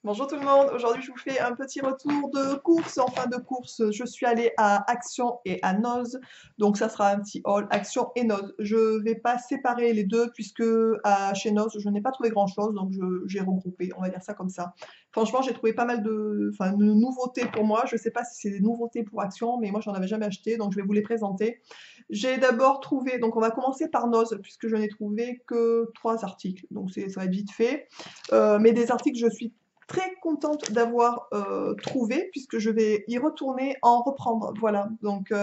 Bonjour tout le monde, aujourd'hui je vous fais un petit retour de course. En fin de course, je suis allée à Action et à Noz, donc ça sera un petit haul Action et Noz. Je vais pas séparer les deux puisque chez Noz je n'ai pas trouvé grand chose, donc j'ai regroupé, on va dire ça comme ça. Franchement j'ai trouvé pas mal de nouveautés pour moi, je sais pas si c'est des nouveautés pour Action, mais moi j'en avais jamais acheté, donc je vais vous les présenter. J'ai d'abord trouvé, donc on va commencer par Noz puisque je n'ai trouvé que 3 articles, donc ça va être vite fait. Mais des articles je suis très contente d'avoir trouvé puisque je vais y retourner en reprendre. Voilà, donc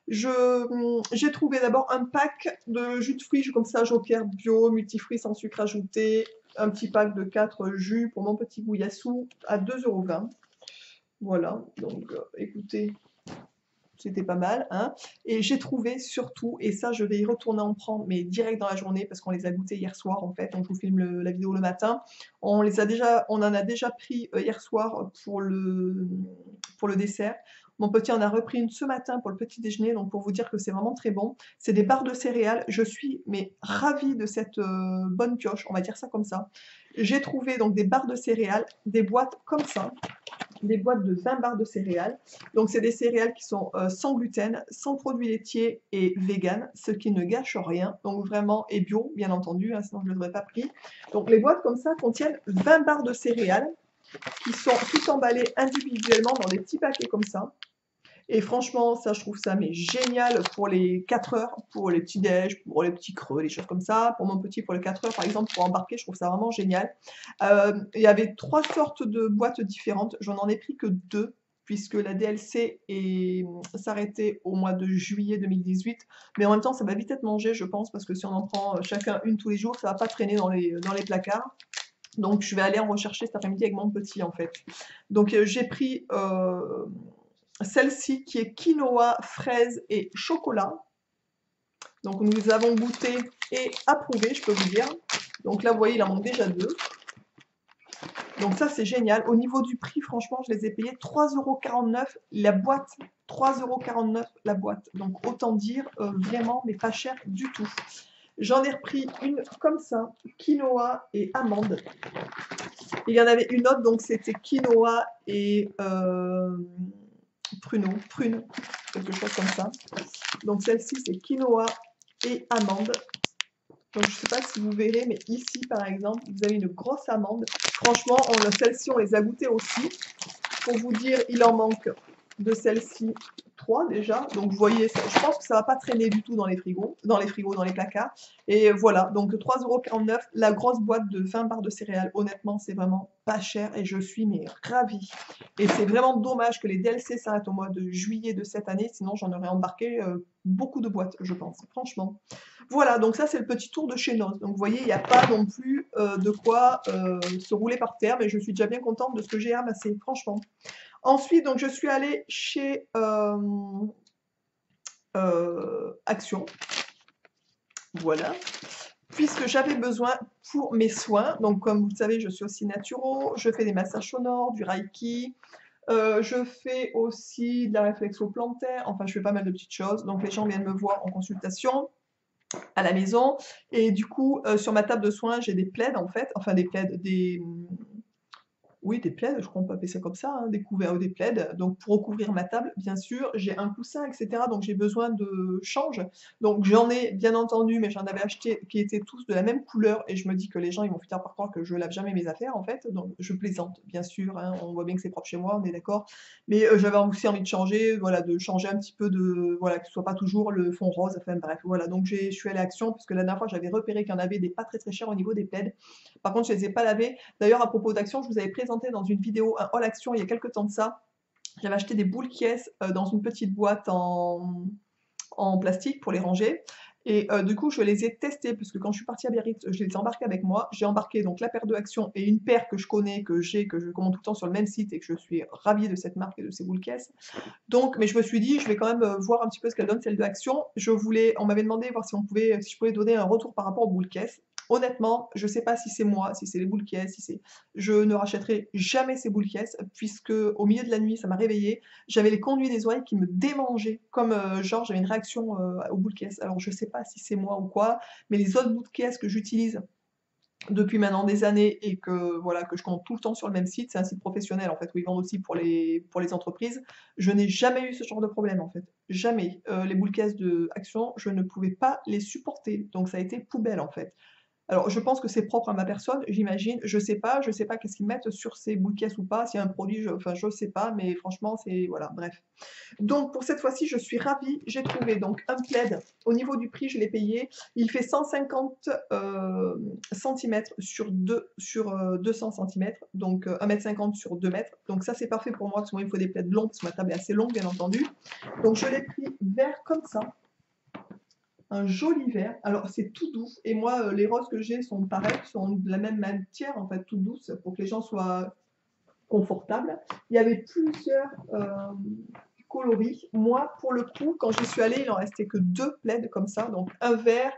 j'ai trouvé d'abord un pack de jus de fruits comme ça, Joker bio, multifruits sans sucre ajouté, un petit pack de 4 jus pour mon petit gouillassou à 2,20 €. Voilà, donc écoutez, c'était pas mal, hein. Et j'ai trouvé surtout, et ça je vais y retourner en prendre, mais direct dans la journée, parce qu'on les a goûtés hier soir en fait, donc je vous filme la vidéo le matin. On en a déjà pris hier soir pour le dessert. Mon petit en a repris une ce matin pour le petit déjeuner, donc pour vous dire que c'est vraiment très bon. C'est des barres de céréales, je suis mais ravie de cette bonne pioche, on va dire ça comme ça. J'ai trouvé donc des barres de céréales, des boîtes comme ça, des boîtes de 20 barres de céréales. Donc, c'est des céréales qui sont sans gluten, sans produits laitiers et vegan, ce qui ne gâche rien. Donc, vraiment, et bio, bien entendu, hein, sinon je ne l'aurais pas pris. Donc, les boîtes comme ça contiennent 20 barres de céréales qui sont toutes emballées individuellement dans des petits paquets comme ça. Et franchement, ça, je trouve ça mais génial pour les 4 heures, pour les petits déj, pour les petits creux, les choses comme ça. Pour mon petit, pour les 4 heures, par exemple, pour embarquer, je trouve ça vraiment génial. Il y avait 3 sortes de boîtes différentes. J'en ai pris que 2 puisque la DLC s'arrêtait au mois de juillet 2018. Mais en même temps, ça va vite être mangé, je pense, parce que si on en prend chacun une tous les jours, ça va pas traîner dans les placards. Donc, je vais aller en rechercher cet après-midi avec mon petit, en fait. Donc, j'ai pris celle-ci qui est quinoa, fraise et chocolat. Donc nous avons goûté et approuvé, je peux vous dire. Donc là, vous voyez, il en manque déjà 2. Donc ça, c'est génial. Au niveau du prix, franchement, je les ai payés 3,49 € la boîte. 3,49 € la boîte. Donc autant dire vraiment, mais pas cher du tout. J'en ai repris une comme ça, quinoa et amande. Il y en avait une autre, donc c'était quinoa et prune, quelque chose comme ça. Donc celle-ci, c'est quinoa et amande. Donc je ne sais pas si vous verrez, mais ici, par exemple, vous avez une grosse amande. Franchement, celle-ci, on les a goûtées aussi. Pour vous dire, il en manque de celle-ci 3 déjà. Donc vous voyez, je pense que ça ne va pas traîner du tout dans les frigos, dans les placards. Et voilà, donc 3,49 €, la grosse boîte de 20 barres de céréales. Honnêtement, c'est vraiment pas cher et je suis mais ravie. Et c'est vraiment dommage que les DLC s'arrêtent au mois de juillet de cette année, sinon j'en aurais embarqué beaucoup de boîtes, je pense, franchement. Voilà, donc ça c'est le petit tour de chez Noz. Donc vous voyez, il n'y a pas non plus de quoi se rouler par terre, mais je suis déjà bien contente de ce que j'ai amassé, franchement. Ensuite, donc je suis allée chez Action, voilà, puisque j'avais besoin pour mes soins. Donc comme vous le savez, je suis aussi naturo, je fais des massages sonores, du reiki, je fais aussi de la réflexion plantaire, enfin je fais pas mal de petites choses. Donc les gens viennent me voir en consultation à la maison et du coup sur ma table de soins j'ai des plaids en fait, enfin des plaids, oui, des plaids, je crois qu'on peut appeler ça comme ça, hein, des couverts ou des plaids. Donc pour recouvrir ma table, bien sûr, j'ai un coussin, etc. Donc j'ai besoin de change. Donc j'en ai bien entendu, mais j'en avais acheté qui étaient tous de la même couleur. Et je me dis que les gens, ils vont finir par croire que je lave jamais mes affaires, en fait. Donc je plaisante, bien sûr, hein, on voit bien que c'est propre chez moi, on est d'accord. Mais j'avais aussi envie de changer, voilà, de changer un petit peu de, voilà, que ce soit pas toujours le fond rose. Enfin bref, voilà. Donc je suis allée à Action, puisque la dernière fois, j'avais repéré qu'il y en avait des pas très très chers au niveau des plaids. Par contre, je les ai pas lavés. D'ailleurs, à propos d'Action, je vous avais présenté dans une vidéo un haul Action il y a quelques temps de ça. J'avais acheté des boules Kies dans une petite boîte en plastique pour les ranger. Et du coup, je les ai testés, parce que quand je suis partie à Biarritz, je les ai embarqués avec moi. J'ai embarqué donc la paire de Action et une paire que je connais, que j'ai, que je commande tout le temps sur le même site et que je suis ravie de cette marque et de ces boules Kies. Donc, mais je me suis dit, je vais quand même voir un petit peu ce qu'elle donne, celle de Action. On m'avait demandé voir si je pouvais donner un retour par rapport aux boules Kies. Honnêtement, je ne sais pas si c'est moi, si c'est les boules Kies, je ne rachèterai jamais ces boules Kies, puisque au milieu de la nuit, ça m'a réveillée. J'avais les conduits des oreilles qui me démangeaient, comme genre j'avais une réaction aux boules Kies. Alors je ne sais pas si c'est moi ou quoi, mais les autres boules Kies que j'utilise depuis maintenant des années et que voilà, que je compte tout le temps sur le même site, c'est un site professionnel en fait, où ils vendent aussi pour les entreprises. Je n'ai jamais eu ce genre de problème en fait. Jamais. Les boules caisses de Action, je ne pouvais pas les supporter. Donc ça a été poubelle en fait. Alors, je pense que c'est propre à ma personne, j'imagine. Je sais pas qu'est-ce qu'ils mettent sur ces boules caisses ou pas. S'il y a un produit, enfin, je sais pas, mais franchement, c'est voilà, bref. Donc pour cette fois-ci, je suis ravie. J'ai trouvé donc un plaid. Au niveau du prix, je l'ai payé. Il fait 150 cm sur 200 cm, donc 1,50 m sur 2 mètres. Donc ça, c'est parfait pour moi, parce que moi, il me faut des plaids longs, parce que ma table est assez longue, bien entendu. Donc je l'ai pris vert comme ça. Un joli vert. Alors c'est tout doux. Et moi, les roses que j'ai sont pareils, sont de la même matière, en fait, tout douces, pour que les gens soient confortables. Il y avait plusieurs coloris. Moi, pour le coup, quand j'y suis allée, il en restait que 2 plaids comme ça, donc un vert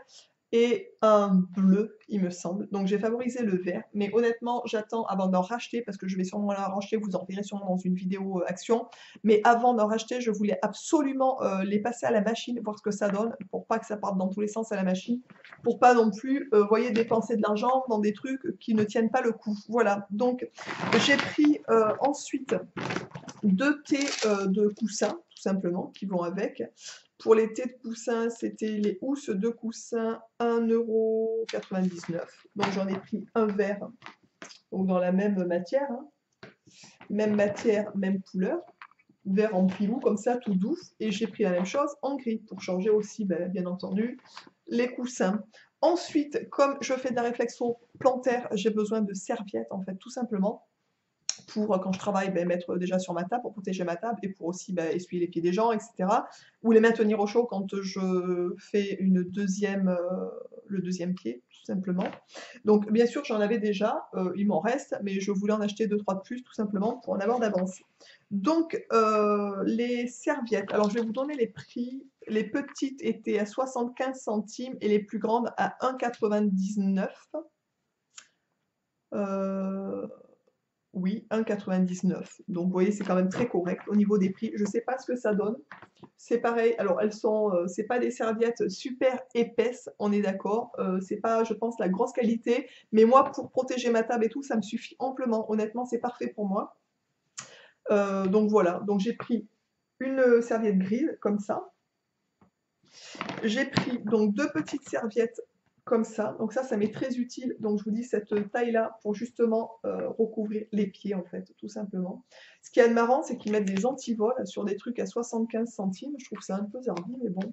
et un bleu, il me semble. Donc j'ai favorisé le vert, mais honnêtement, j'attends avant d'en racheter, parce que je vais sûrement la racheter, vous en verrez sûrement dans une vidéo action. Mais avant d'en racheter, je voulais absolument les passer à la machine, voir ce que ça donne, pour pas que ça parte dans tous les sens à la machine, pour pas non plus, voyez, dépenser de l'argent dans des trucs qui ne tiennent pas le coup. Voilà, donc j'ai pris ensuite 2 thés de coussin, tout simplement, qui vont avec. Pour les thés de coussin, c'était les housses de coussin 1,99 €. Donc j'en ai pris un vert, donc dans la même matière, hein. Même matière, même couleur. Vert en pilou, comme ça, tout doux. Et j'ai pris la même chose en gris, pour changer aussi, bien entendu, les coussins. Ensuite, comme je fais de la réflexion plantaire, j'ai besoin de serviettes, en fait, tout simplement, pour quand je travaille, mettre déjà sur ma table, pour protéger ma table et pour aussi essuyer les pieds des gens, etc. Ou les maintenir au chaud quand je fais le deuxième pied, tout simplement. Donc bien sûr, j'en avais déjà, il m'en reste, mais je voulais en acheter 2-3 de plus, tout simplement, pour en avoir d'avance. Donc les serviettes, alors je vais vous donner les prix. Les petites étaient à 75 centimes et les plus grandes à 1,99 €. Euh, oui, 1,99 €. Donc, vous voyez, c'est quand même très correct au niveau des prix. Je ne sais pas ce que ça donne. C'est pareil. Alors, c'est pas des serviettes super épaisses, on est d'accord. C'est pas, je pense, la grosse qualité. Mais moi, pour protéger ma table et tout, ça me suffit amplement. Honnêtement, c'est parfait pour moi. Donc voilà. Donc, j'ai pris une serviette grise comme ça. J'ai pris donc 2 petites serviettes comme ça. Donc ça m'est très utile. Donc je vous dis cette taille-là pour justement recouvrir les pieds en fait, tout simplement. Ce qui est marrant, c'est qu'ils mettent des antivols sur des trucs à 75 centimes. Je trouve ça un peu zarbi, mais bon.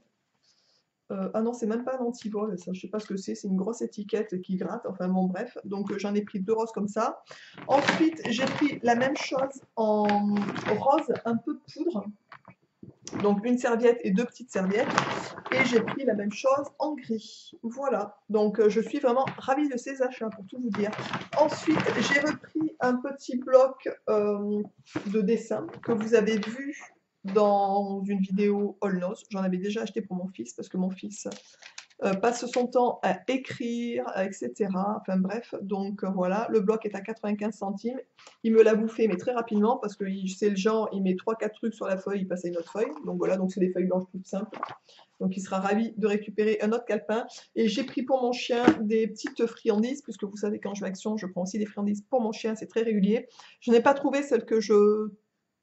Ah non, c'est même pas un antivol, ça, je sais pas ce que c'est une grosse étiquette qui gratte, enfin bon bref. Donc j'en ai pris 2 roses comme ça. Ensuite, j'ai pris la même chose en rose un peu poudre. Donc une serviette et 2 petites serviettes. Et j'ai pris la même chose en gris. Voilà. Donc je suis vraiment ravie de ces achats, pour tout vous dire. Ensuite, j'ai repris un petit bloc de dessin que vous avez vu dans une vidéo All Knows. J'en avais déjà acheté pour mon fils, parce que mon fils passe son temps à écrire, etc. Enfin bref, donc voilà, le bloc est à 95 centimes. Il me l'a bouffé, mais très rapidement, parce que c'est le genre, il met 3-4 trucs sur la feuille, il passe à une autre feuille. Donc voilà, donc c'est des feuilles blanches toutes simples. Donc il sera ravi de récupérer un autre calepin. Et j'ai pris pour mon chien des petites friandises, puisque vous savez, quand je vais à Action, je prends aussi des friandises pour mon chien, c'est très régulier. Je n'ai pas trouvé celles que je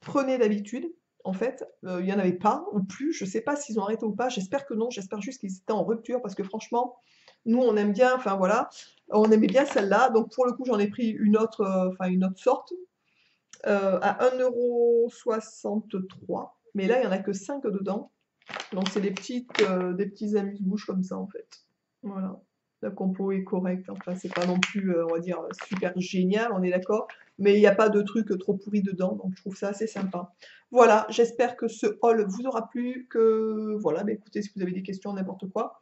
prenais d'habitude. En fait, il n'y en avait pas, ou plus. Je ne sais pas s'ils ont arrêté ou pas. J'espère que non. J'espère juste qu'ils étaient en rupture, parce que franchement, nous, on aime bien, enfin voilà, on aimait bien celle-là. Donc pour le coup, j'en ai pris une autre, une autre sorte, à 1,63 €. Mais là, il n'y en a que 5 dedans. Donc c'est des petits amuse-bouches comme ça en fait. Voilà. La compo est correcte. Enfin, c'est pas non plus, on va dire, super génial, on est d'accord. Mais il n'y a pas de truc trop pourri dedans, donc je trouve ça assez sympa. Voilà, j'espère que ce haul vous aura plu, que voilà, écoutez, si vous avez des questions, n'importe quoi,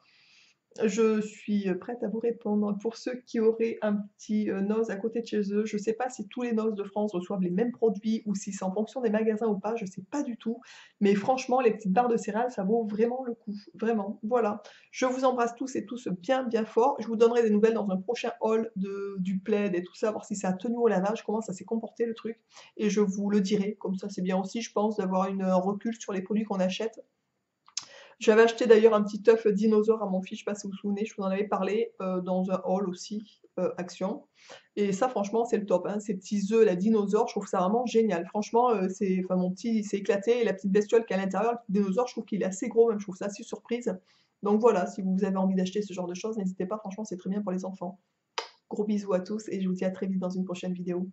je suis prête à vous répondre. Pour ceux qui auraient un petit Noz à côté de chez eux, je ne sais pas si tous les Noz de France reçoivent les mêmes produits ou si c'est en fonction des magasins ou pas, je ne sais pas du tout. Mais franchement, les petites barres de céréales, ça vaut vraiment le coup. Vraiment. Voilà. Je vous embrasse tous et tous bien, bien fort. Je vous donnerai des nouvelles dans un prochain haul du plaid et tout ça, voir si ça a tenu au lavage, comment ça s'est comporté le truc. Et je vous le dirai. Comme ça, c'est bien aussi, je pense, d'avoir un recul sur les produits qu'on achète. J'avais acheté d'ailleurs un petit œuf dinosaure à mon fils, je sais pas si vous vous souvenez, je vous en avais parlé, dans un haul aussi, Action et ça franchement c'est le top, hein. Ces petits œufs là, dinosaures, je trouve ça vraiment génial. Franchement, c'est enfin mon petit il s'est éclaté et la petite bestiole qui est à l'intérieur, le petit dinosaure, je trouve qu'il est assez gros même, je trouve ça assez surprise. Donc voilà, si vous avez envie d'acheter ce genre de choses, n'hésitez pas, franchement c'est très bien pour les enfants. Gros bisous à tous et je vous dis à très vite dans une prochaine vidéo.